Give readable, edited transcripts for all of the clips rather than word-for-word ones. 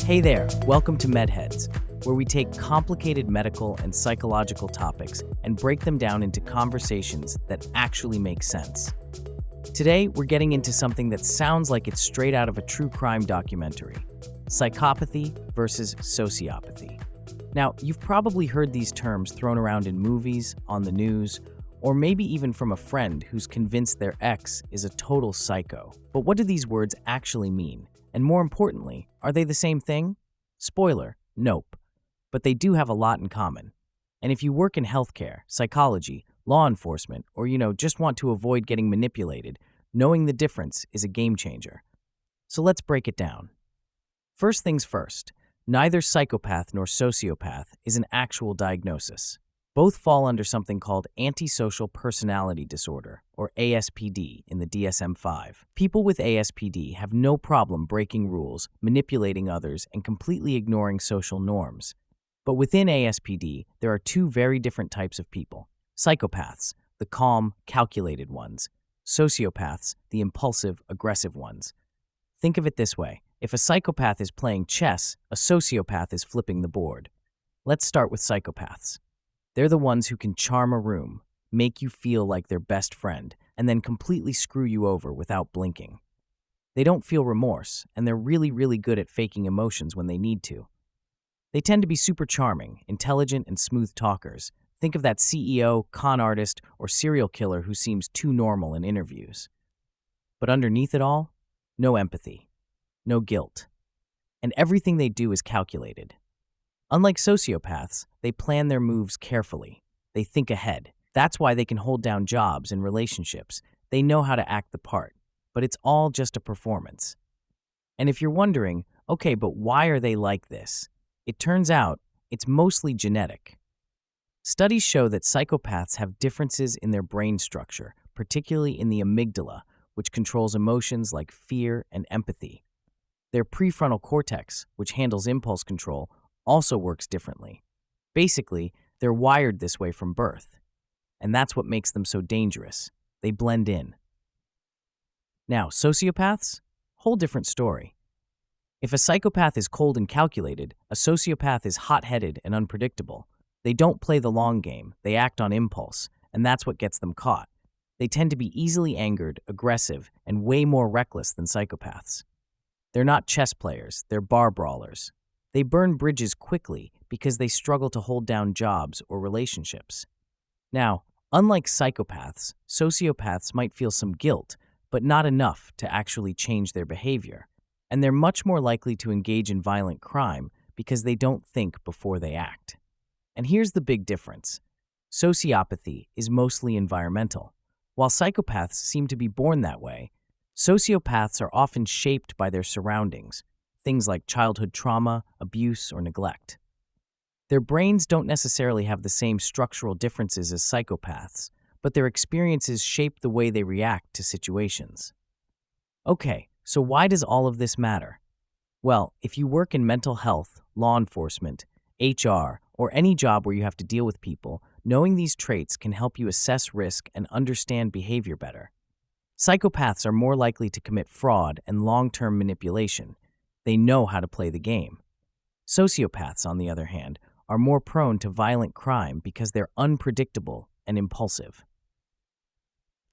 Hey there, welcome to MedHeads, where we take complicated medical and psychological topics and break them down into conversations that actually make sense. Today, we're getting into something that sounds like it's straight out of a true crime documentary: psychopathy versus sociopathy. Now, you've probably heard these terms thrown around in movies, on the news, or maybe even from a friend who's convinced their ex is a total psycho. But what do these words actually mean? And more importantly, are they the same thing? Spoiler, nope. But they do have a lot in common. And if you work in healthcare, psychology, law enforcement, or just want to avoid getting manipulated, knowing the difference is a game changer. So let's break it down. First things first, neither psychopath nor sociopath is an actual diagnosis. Both fall under something called Antisocial Personality Disorder, or ASPD, in the DSM-5. People with ASPD have no problem breaking rules, manipulating others, and completely ignoring social norms. But within ASPD, there are two very different types of people: psychopaths, the calm, calculated ones; sociopaths, the impulsive, aggressive ones. Think of it this way: if a psychopath is playing chess, a sociopath is flipping the board. Let's start with psychopaths. They're the ones who can charm a room, make you feel like their best friend, and then completely screw you over without blinking. They don't feel remorse, and they're really, really good at faking emotions when they need to. They tend to be super charming, intelligent, and smooth talkers. Think of that CEO, con artist, or serial killer who seems too normal in interviews. But underneath it all, no empathy, no guilt, and everything they do is calculated. Unlike sociopaths, they plan their moves carefully. They think ahead. That's why they can hold down jobs and relationships. They know how to act the part, but it's all just a performance. And if you're wondering, okay, but why are they like this? It turns out it's mostly genetic. Studies show that psychopaths have differences in their brain structure, particularly in the amygdala, which controls emotions like fear and empathy. Their prefrontal cortex, which handles impulse control, also works differently. Basically, they're wired this way from birth. And that's what makes them so dangerous. They blend in. Now, sociopaths? Whole different story. If a psychopath is cold and calculated, a sociopath is hot-headed and unpredictable. They don't play the long game, they act on impulse, and that's what gets them caught. They tend to be easily angered, aggressive, and way more reckless than psychopaths. They're not chess players, they're bar brawlers. They burn bridges quickly because they struggle to hold down jobs or relationships. Now, unlike psychopaths, sociopaths might feel some guilt, but not enough to actually change their behavior. And they're much more likely to engage in violent crime because they don't think before they act. And here's the big difference. Sociopathy is mostly environmental. While psychopaths seem to be born that way, sociopaths are often shaped by their surroundings. Things like childhood trauma, abuse, or neglect. Their brains don't necessarily have the same structural differences as psychopaths, but their experiences shape the way they react to situations. Okay, so why does all of this matter? Well, if you work in mental health, law enforcement, HR, or any job where you have to deal with people, knowing these traits can help you assess risk and understand behavior better. Psychopaths are more likely to commit fraud and long-term manipulation. They know how to play the game. Sociopaths, on the other hand, are more prone to violent crime because they're unpredictable and impulsive.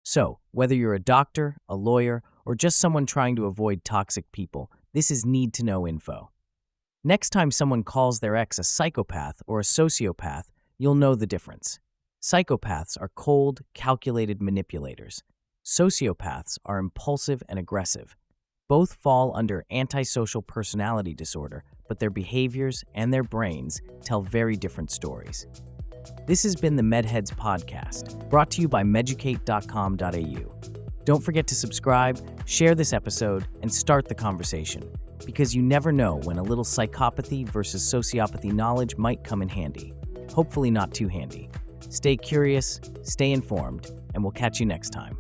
So, whether you're a doctor, a lawyer, or just someone trying to avoid toxic people, this is need-to-know info. Next time someone calls their ex a psychopath or a sociopath, you'll know the difference. Psychopaths are cold, calculated manipulators. Sociopaths are impulsive and aggressive. Both fall under Antisocial Personality Disorder, but their behaviors and their brains tell very different stories. This has been the MedHeads podcast, brought to you by meducate.com.au. Don't forget to subscribe, share this episode, and start the conversation, because you never know when a little psychopathy versus sociopathy knowledge might come in handy. Hopefully not too handy. Stay curious, stay informed, and we'll catch you next time.